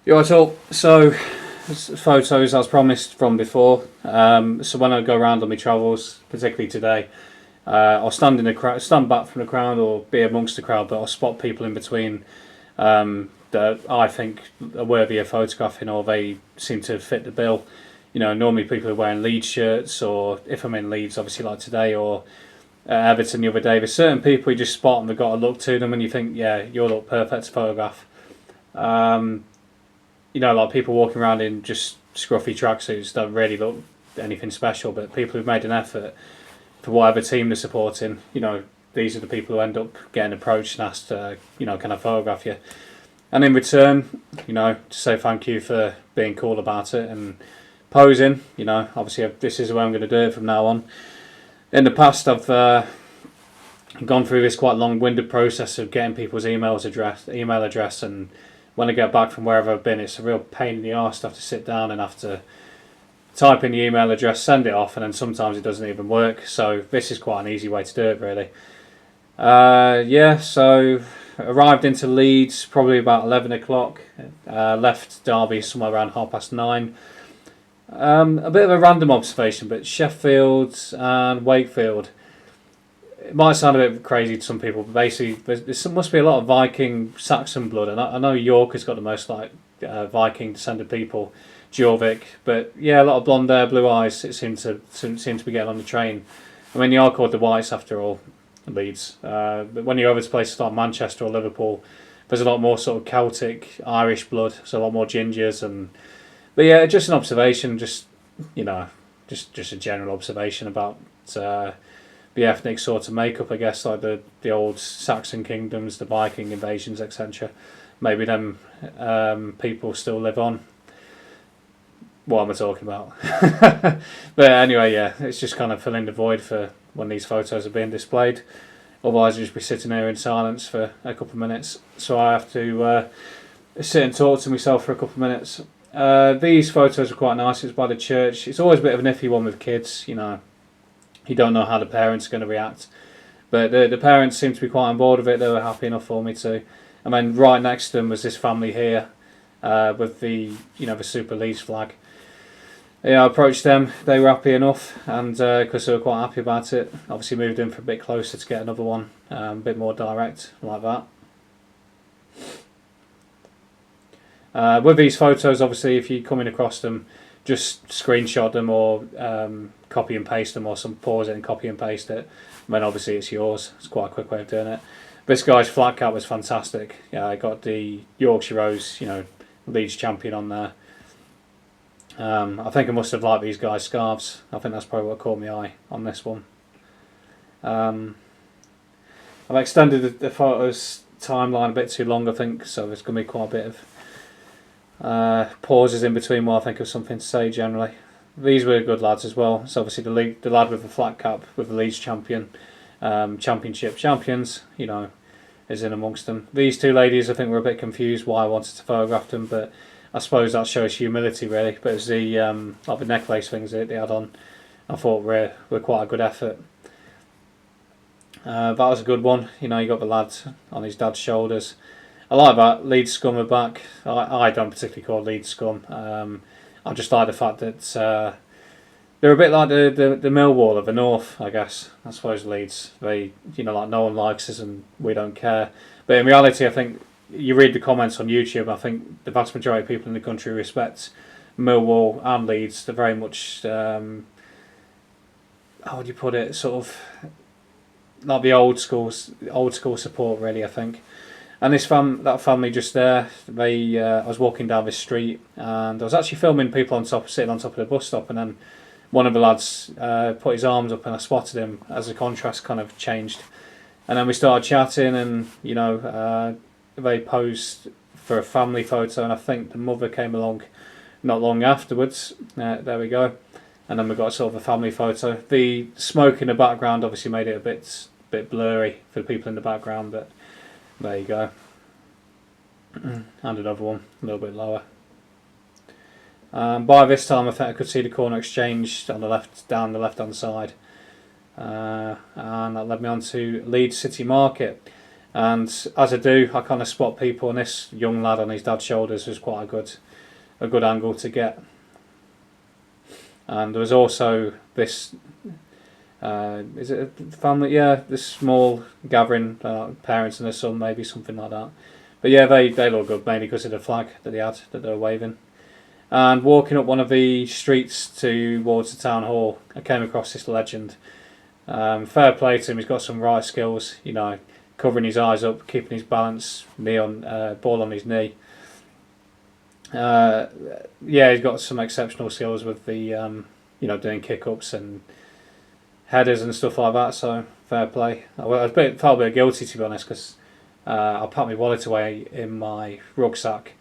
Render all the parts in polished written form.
Yeah, so photos as promised from before. So when I go around on my travels, particularly today, I'll stand in the crowd, stand back from the crowd, or be amongst the crowd, but I'll spot people in between that I think are worthy of photographing, or they seem to fit the bill. Normally people are wearing Leeds shirts, or if I'm in Leeds, obviously like today, or Everton the other day. There's certain people you just spot and they've got a look to them, and you think, yeah, you'll look perfect to photograph. Um, like people walking around in just scruffy tracksuits don't really look anything special, but people who've made an effort for whatever team they're supporting, these are the people who end up getting approached and asked, can I photograph you? And in return, to say thank you for being cool about it and posing. Obviously this is the way I'm going to do it from now on. In the past, I've gone through this quite long-winded process of getting people's email address, and when I get back from wherever I've been, it's a real pain in the arse to have to sit down and have to type in the email address, send it off, and then sometimes it doesn't even work. So this is quite an easy way to do it, really. So arrived into Leeds probably about 11 o'clock. Left Derby somewhere around 9:30. A bit of a random observation, but Sheffield and Wakefield, it might sound a bit crazy to some people, but basically there must be a lot of Viking Saxon blood, and I know York has got the most Viking descended people, Jorvik, but yeah, a lot of blonde hair, blue eyes. It seems to be getting on the train. I mean, they are called the Whites after all, Leeds. But when you go over to places like Manchester or Liverpool, there's a lot more sort of Celtic, Irish blood, so a lot more gingers. But yeah, just an observation, just a general observation about the ethnic sort of makeup, I guess, like the old Saxon kingdoms, the Viking invasions, etc. Maybe them people still live on. What am I talking about? But anyway, yeah, it's just kind of filling the void for when these photos are being displayed. Otherwise, I'll just be sitting here in silence for a couple of minutes. So I have to sit and talk to myself for a couple of minutes. These photos are quite nice. It's by the church. It's always a bit of an iffy one with kids, You don't know how the parents are going to react. But the parents seem to be quite on board with it. They were happy enough for me to. And then right next to them was this family here with the Super Leeds flag. Yeah, I approached them. They were happy enough, and because they were quite happy about it, obviously moved in for a bit closer to get another one, a bit more direct, like that. With these photos, obviously, if you're coming across them, just screenshot them or copy and paste them, or pause it and copy and paste it. And then obviously it's yours. It's quite a quick way of doing it. This guy's flat cap was fantastic. Yeah, I got the Yorkshire Rose, Leeds champion on there. I think I must have liked these guys' scarves. I think that's probably what caught my eye on this one. I've extended the photos timeline a bit too long, I think, so there's going to be quite a bit of pauses in between while I think of something to say generally. These were good lads as well. So obviously the lad with the flat cap with the Leeds champion, championship champions, is in amongst them. These two ladies, I think, were a bit confused why I wanted to photograph them, but I suppose that shows humility really. But it was the the necklace things that they had on, I thought were quite a good effort. That was a good one. You got the lad on his dad's shoulders. I like that. Leeds scum are back. I don't particularly call Leeds scum. I just like the fact that they're a bit like the Millwall of the North, I guess. I suppose Leeds. They, like no one likes us and we don't care. But in reality, I think you read the comments on YouTube, I think the vast majority of people in the country respect Millwall and Leeds. They're very much, how would you put it, sort of like the old school support, really, I think. And that family just there, I was walking down this street and I was actually filming people sitting on top of the bus stop, and then one of the lads put his arms up and I spotted him as the contrast kind of changed. And then we started chatting, and they posed for a family photo, and I think the mother came along not long afterwards. There we go. And then we got sort of a family photo. The smoke in the background obviously made it a bit blurry for the people in the background, but there you go. And another one, a little bit lower. By this time, I think I could see the corner exchange on the left, down the left-hand side, and that led me on to Leeds City Market. And as I do, I kind of spot people, and this young lad on his dad's shoulders was quite a good angle to get. And there was also this, is it a family? Yeah, this small gathering, parents and their son, maybe something like that. But yeah, they look good, mainly because of the flag that they had, that they were waving. And walking up one of the streets towards the town hall, I came across this legend. Fair play to him, he's got some right skills, you know, covering his eyes up, keeping his balance, ball on his knee. Yeah, he's got some exceptional skills with the, doing kick-ups and headers and stuff like that, so fair play. Felt a bit guilty, to be honest, because I packed my wallet away in my rucksack,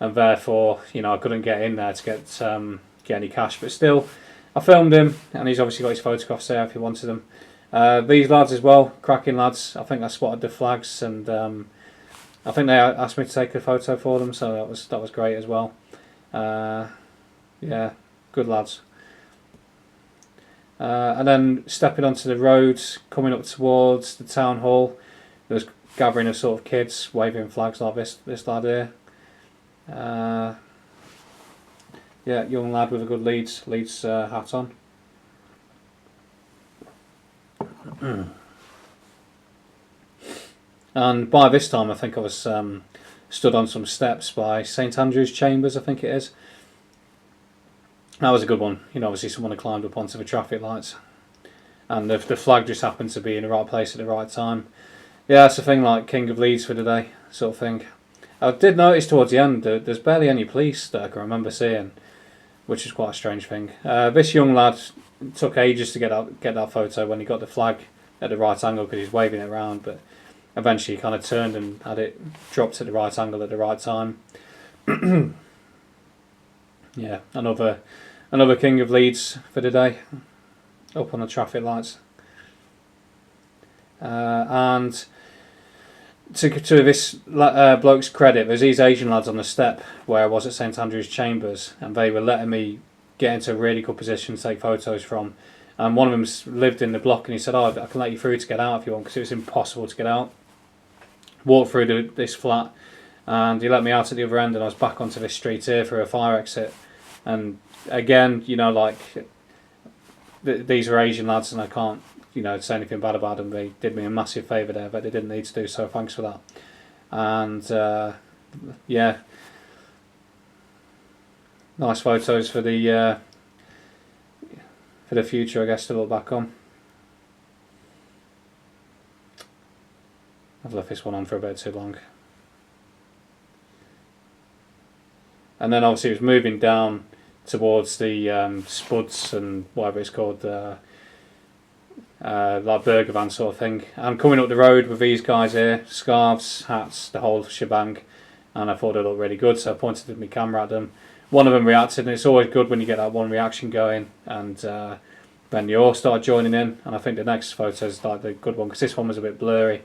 and therefore, I couldn't get in there to get any cash. But still, I filmed him, and he's obviously got his photographs there if he wanted them. These lads as well, cracking lads. I think I spotted the flags, and I think they asked me to take a photo for them, so that was great as well. Yeah, good lads. And then stepping onto the road, coming up towards the town hall, there was gathering of sort of kids waving flags like this lad here. Yeah, young lad with a good Leeds hat on. And by this time, I think I was stood on some steps by St Andrew's Chambers, I think it is. That was a good one. Obviously someone had climbed up onto the traffic lights, and the flag just happened to be in the right place at the right time. Yeah, it's a thing like King of Leeds for the day, sort of thing. I did notice towards the end that there's barely any police that I can remember seeing, which is quite a strange thing. This young lad took ages to get that photo when he got the flag at the right angle because he's waving it around, but eventually he kind of turned and had it dropped at the right angle at the right time. Yeah, another King of Leeds for the day, up on the traffic lights. And to this bloke's credit, there's these Asian lads on the step where I was at St Andrew's Chambers, and they were letting me get into a really good position to take photos from. And one of them lived in the block, and he said, I can let you through to get out if you want, because it was impossible to get out. Walked through this flat, and he let me out at the other end, and I was back onto this street here for a fire exit. And again, these are Asian lads, and I can't say anything bad about them. They did me a massive favour there, but they didn't need to do so. Thanks for that. And yeah, nice photos for the future, I guess, to look back on. I've left this one on for a bit too long. And then obviously it was moving down towards the Spuds and whatever it's called, like burger van sort of thing. I'm coming up the road with these guys here, scarves, hats, the whole shebang, and I thought they looked really good, so I pointed my camera at them. One of them reacted, and it's always good when you get that one reaction going, and then they all started joining in, and I think the next photo is like the good one, because this one was a bit blurry.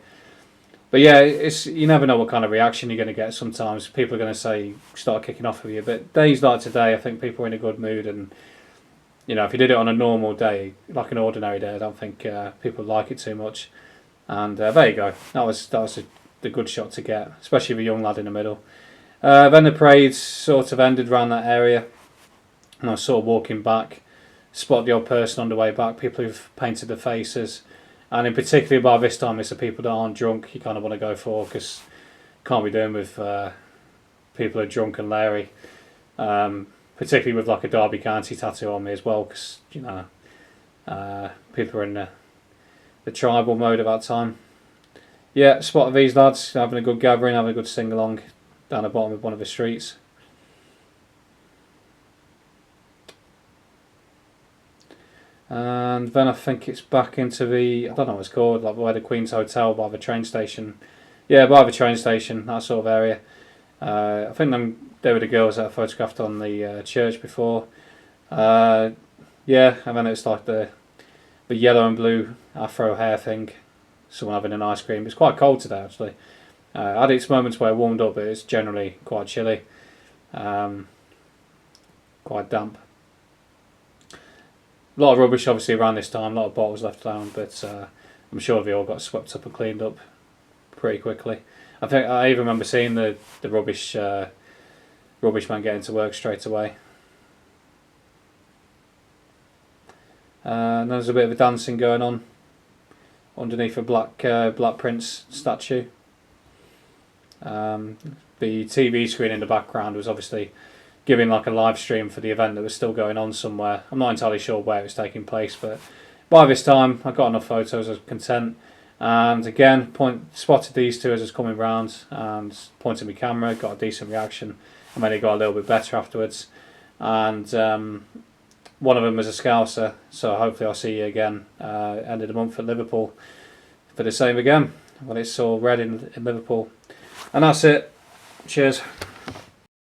But yeah, you never know what kind of reaction you're going to get. Sometimes people are going to start kicking off with you, but days like today, I think people are in a good mood, and if you did it on a normal day, like an ordinary day, I don't think people like it too much. And there you go. That was the good shot to get, especially the young lad in the middle. Then the parade sort of ended around that area, and I was sort of walking back, spot the odd person on the way back, people who've painted their faces, and in particular by this time it's the people that aren't drunk you kind of want to go for, because can't be doing with people who are drunk and leery. Particularly with like a Derby County tattoo on me as well, because people are in the tribal mode at that time. Yeah, spotted these lads having a good gathering, having a good sing along down the bottom of one of the streets. And then I think it's back into I don't know what it's called, like by the Queen's Hotel, by the train station. Yeah, by the train station, that sort of area. I think they were the girls that I photographed on the church before. Yeah, and then it's like the yellow and blue afro hair thing. Someone having an ice cream. It's quite cold today, actually. Had its moments where it warmed up, but it's generally quite chilly. Quite damp. A lot of rubbish obviously around this time, a lot of bottles left down, but I'm sure they all got swept up and cleaned up pretty quickly. I think I even remember seeing the rubbish man getting to work straight away. And there's a bit of a dancing going on underneath a Black Prince statue. The TV screen in the background was obviously giving like a live stream for the event that was still going on somewhere. I'm not entirely sure where it was taking place, but by this time I got enough photos, I was content. And again, spotted these two as I was coming round and pointed my camera, got a decent reaction, and then it got a little bit better afterwards. And one of them was a Scouser, so hopefully I'll see you again end of the month at Liverpool for the same again when it's all red in Liverpool. And that's it. Cheers.